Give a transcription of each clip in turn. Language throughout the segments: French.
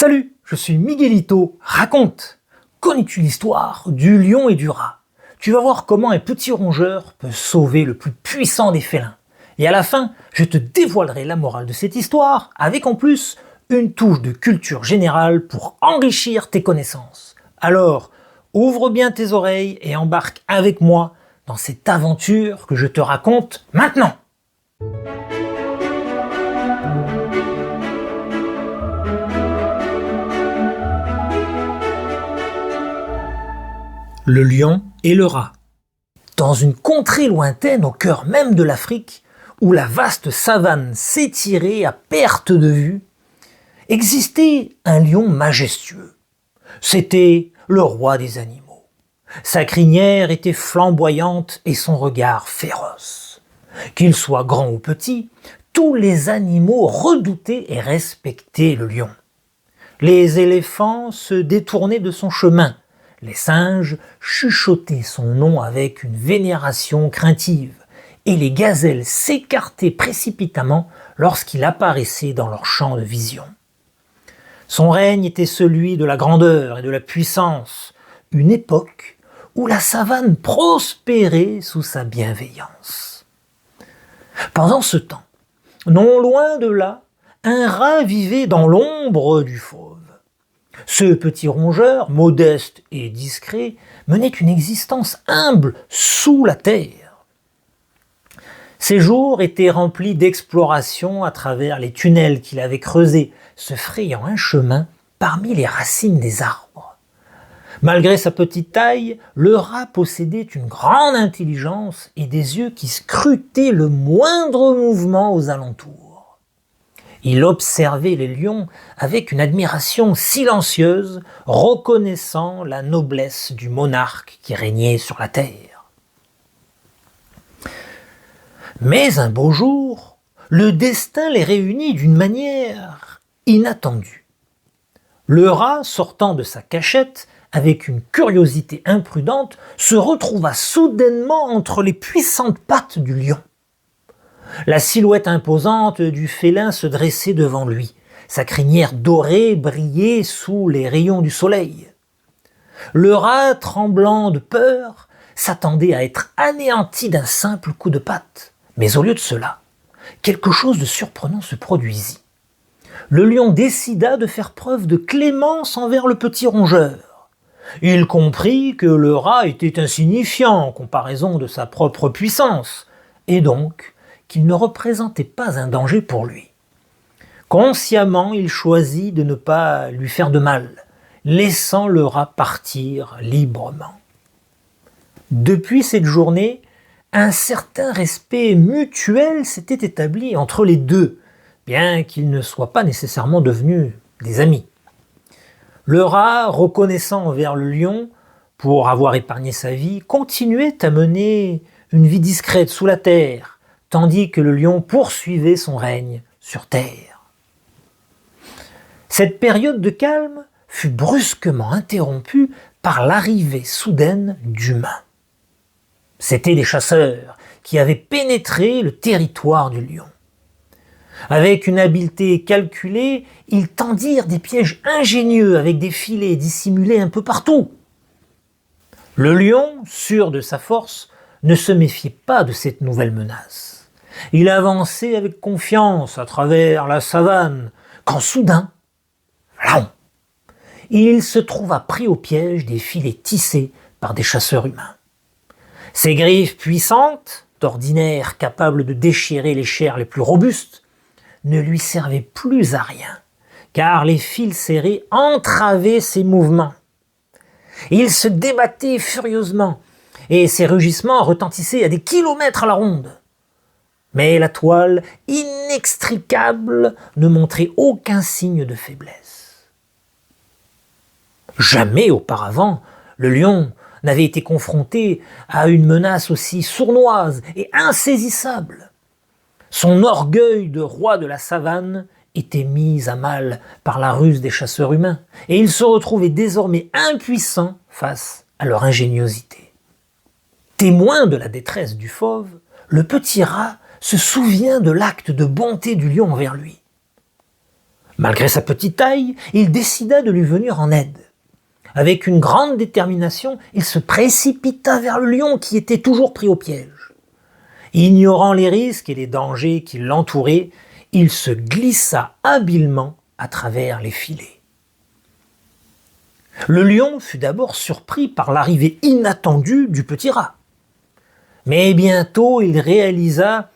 Salut, je suis Miguelito, raconte. Connais-tu l'histoire du lion et du rat? Tu vas voir comment un petit rongeur peut sauver le plus puissant des félins. Et à la fin, je te dévoilerai la morale de cette histoire, avec en plus une touche de culture générale pour enrichir tes connaissances. Alors, ouvre bien tes oreilles et embarque avec moi dans cette aventure que je te raconte maintenant. Le lion et le rat. Dans une contrée lointaine au cœur même de l'Afrique, où la vaste savane s'étirait à perte de vue, existait un lion majestueux. C'était le roi des animaux. Sa crinière était flamboyante et son regard féroce. Qu'il soit grand ou petit, tous les animaux redoutaient et respectaient le lion. Les éléphants se détournaient de son chemin. Les singes chuchotaient son nom avec une vénération craintive, et les gazelles s'écartaient précipitamment lorsqu'il apparaissait dans leur champ de vision. Son règne était celui de la grandeur et de la puissance, une époque où la savane prospérait sous sa bienveillance. Pendant ce temps, non loin de là, un rat vivait dans l'ombre du fauve. Ce petit rongeur, modeste et discret, menait une existence humble sous la terre. Ses jours étaient remplis d'explorations à travers les tunnels qu'il avait creusés, se frayant un chemin parmi les racines des arbres. Malgré sa petite taille, le rat possédait une grande intelligence et des yeux qui scrutaient le moindre mouvement aux alentours. Il observait les lions avec une admiration silencieuse, reconnaissant la noblesse du monarque qui régnait sur la terre. Mais un beau jour, le destin les réunit d'une manière inattendue. Le rat, sortant de sa cachette, avec une curiosité imprudente, se retrouva soudainement entre les puissantes pattes du lion. La silhouette imposante du félin se dressait devant lui. Sa crinière dorée brillait sous les rayons du soleil. Le rat, tremblant de peur, s'attendait à être anéanti d'un simple coup de patte. Mais au lieu de cela, quelque chose de surprenant se produisit. Le lion décida de faire preuve de clémence envers le petit rongeur. Il comprit que le rat était insignifiant en comparaison de sa propre puissance, et donc qu'il ne représentait pas un danger pour lui. Consciemment, il choisit de ne pas lui faire de mal, laissant le rat partir librement. Depuis cette journée, un certain respect mutuel s'était établi entre les deux, bien qu'ils ne soient pas nécessairement devenus des amis. Le rat, reconnaissant envers le lion pour avoir épargné sa vie, continuait à mener une vie discrète sous la terre, tandis que le lion poursuivait son règne sur terre. Cette période de calme fut brusquement interrompue par l'arrivée soudaine d'humains. C'étaient des chasseurs qui avaient pénétré le territoire du lion. Avec une habileté calculée, ils tendirent des pièges ingénieux avec des filets dissimulés un peu partout. Le lion, sûr de sa force, ne se méfiait pas de cette nouvelle menace. Il avançait avec confiance à travers la savane, quand soudain, là, il se trouva pris au piège des filets tissés par des chasseurs humains. Ses griffes puissantes, d'ordinaire capables de déchirer les chairs les plus robustes, ne lui servaient plus à rien, car les fils serrés entravaient ses mouvements. Il se débattait furieusement, et ses rugissements retentissaient à des kilomètres à la ronde. Mais la toile, inextricable, ne montrait aucun signe de faiblesse. Jamais auparavant, le lion n'avait été confronté à une menace aussi sournoise et insaisissable. Son orgueil de roi de la savane était mis à mal par la ruse des chasseurs humains, et il se retrouvait désormais impuissant face à leur ingéniosité. Témoin de la détresse du fauve, le petit rat se souvient de l'acte de bonté du lion envers lui. Malgré sa petite taille, il décida de lui venir en aide. Avec une grande détermination, il se précipita vers le lion qui était toujours pris au piège. Ignorant les risques et les dangers qui l'entouraient, il se glissa habilement à travers les filets. Le lion fut d'abord surpris par l'arrivée inattendue du petit rat. Mais bientôt il réalisa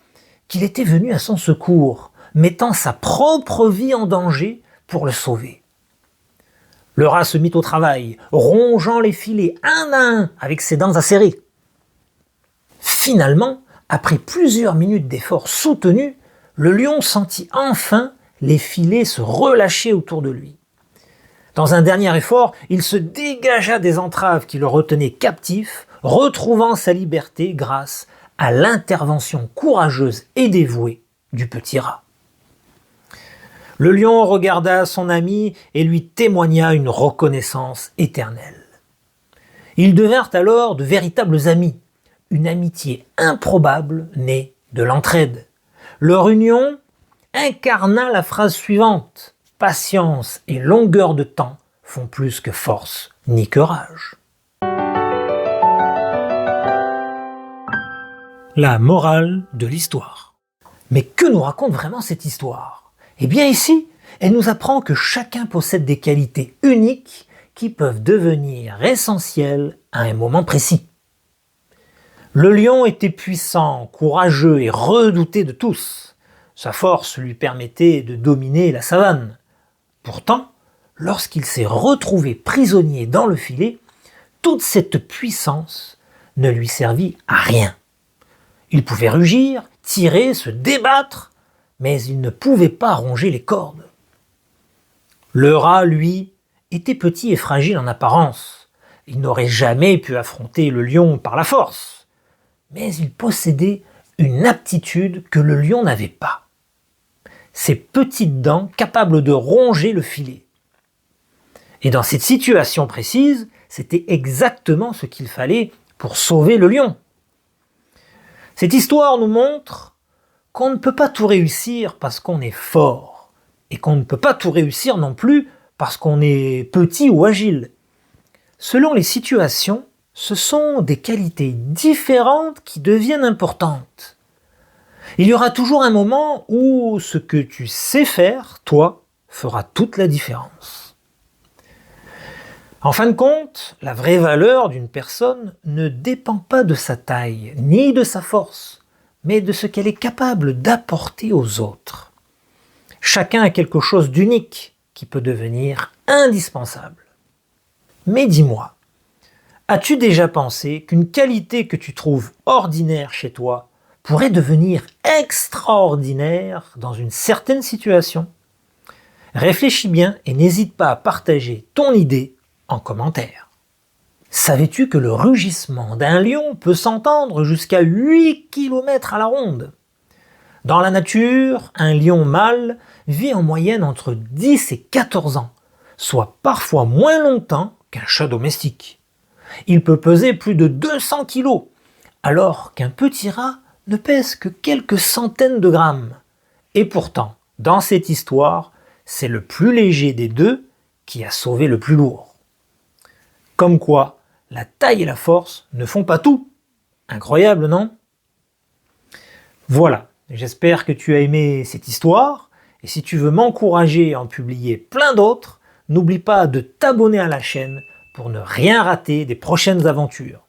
qu'il était venu à son secours, mettant sa propre vie en danger pour le sauver. Le rat se mit au travail, rongeant les filets un à un avec ses dents acérées. Finalement, après plusieurs minutes d'efforts soutenus, le lion sentit enfin les filets se relâcher autour de lui. Dans un dernier effort, il se dégagea des entraves qui le retenaient captif, retrouvant sa liberté grâce à l'intervention courageuse et dévouée du petit rat. Le lion regarda son ami et lui témoigna une reconnaissance éternelle. Ils devinrent alors de véritables amis, une amitié improbable née de l'entraide. Leur union incarna la phrase suivante: « Patience et longueur de temps font plus que force ni que rage. » La morale de l'histoire. Mais que nous raconte vraiment cette histoire? Eh bien ici, elle nous apprend que chacun possède des qualités uniques qui peuvent devenir essentielles à un moment précis. Le lion était puissant, courageux et redouté de tous. Sa force lui permettait de dominer la savane. Pourtant, lorsqu'il s'est retrouvé prisonnier dans le filet, toute cette puissance ne lui servit à rien. Il pouvait rugir, tirer, se débattre, mais il ne pouvait pas ronger les cordes. Le rat, lui, était petit et fragile en apparence. Il n'aurait jamais pu affronter le lion par la force. Mais il possédait une aptitude que le lion n'avait pas. Ses petites dents capables de ronger le filet. Et dans cette situation précise, c'était exactement ce qu'il fallait pour sauver le lion. Cette histoire nous montre qu'on ne peut pas tout réussir parce qu'on est fort, et qu'on ne peut pas tout réussir non plus parce qu'on est petit ou agile. Selon les situations, ce sont des qualités différentes qui deviennent importantes. Il y aura toujours un moment où ce que tu sais faire, toi, fera toute la différence. En fin de compte, la vraie valeur d'une personne ne dépend pas de sa taille, ni de sa force, mais de ce qu'elle est capable d'apporter aux autres. Chacun a quelque chose d'unique qui peut devenir indispensable. Mais dis-moi, as-tu déjà pensé qu'une qualité que tu trouves ordinaire chez toi pourrait devenir extraordinaire dans une certaine situation? Réfléchis bien et n'hésite pas à partager ton idée en commentaire. Savais-tu que le rugissement d'un lion peut s'entendre jusqu'à 8 km à la ronde? Dans la nature, un lion mâle vit en moyenne entre 10 et 14 ans, soit parfois moins longtemps qu'un chat domestique. Il peut peser plus de 200 kg, alors qu'un petit rat ne pèse que quelques centaines de grammes. Et pourtant, dans cette histoire, c'est le plus léger des deux qui a sauvé le plus lourd. Comme quoi, la taille et la force ne font pas tout. Incroyable, non? Voilà, j'espère que tu as aimé cette histoire. Et si tu veux m'encourager à en publier plein d'autres, n'oublie pas de t'abonner à la chaîne pour ne rien rater des prochaines aventures.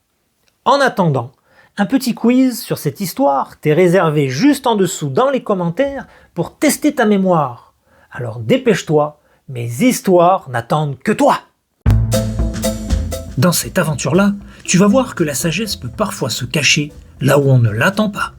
En attendant, un petit quiz sur cette histoire t'est réservé juste en dessous dans les commentaires pour tester ta mémoire. Alors dépêche-toi, mes histoires n'attendent que toi! Dans cette aventure-là, tu vas voir que la sagesse peut parfois se cacher là où on ne l'attend pas.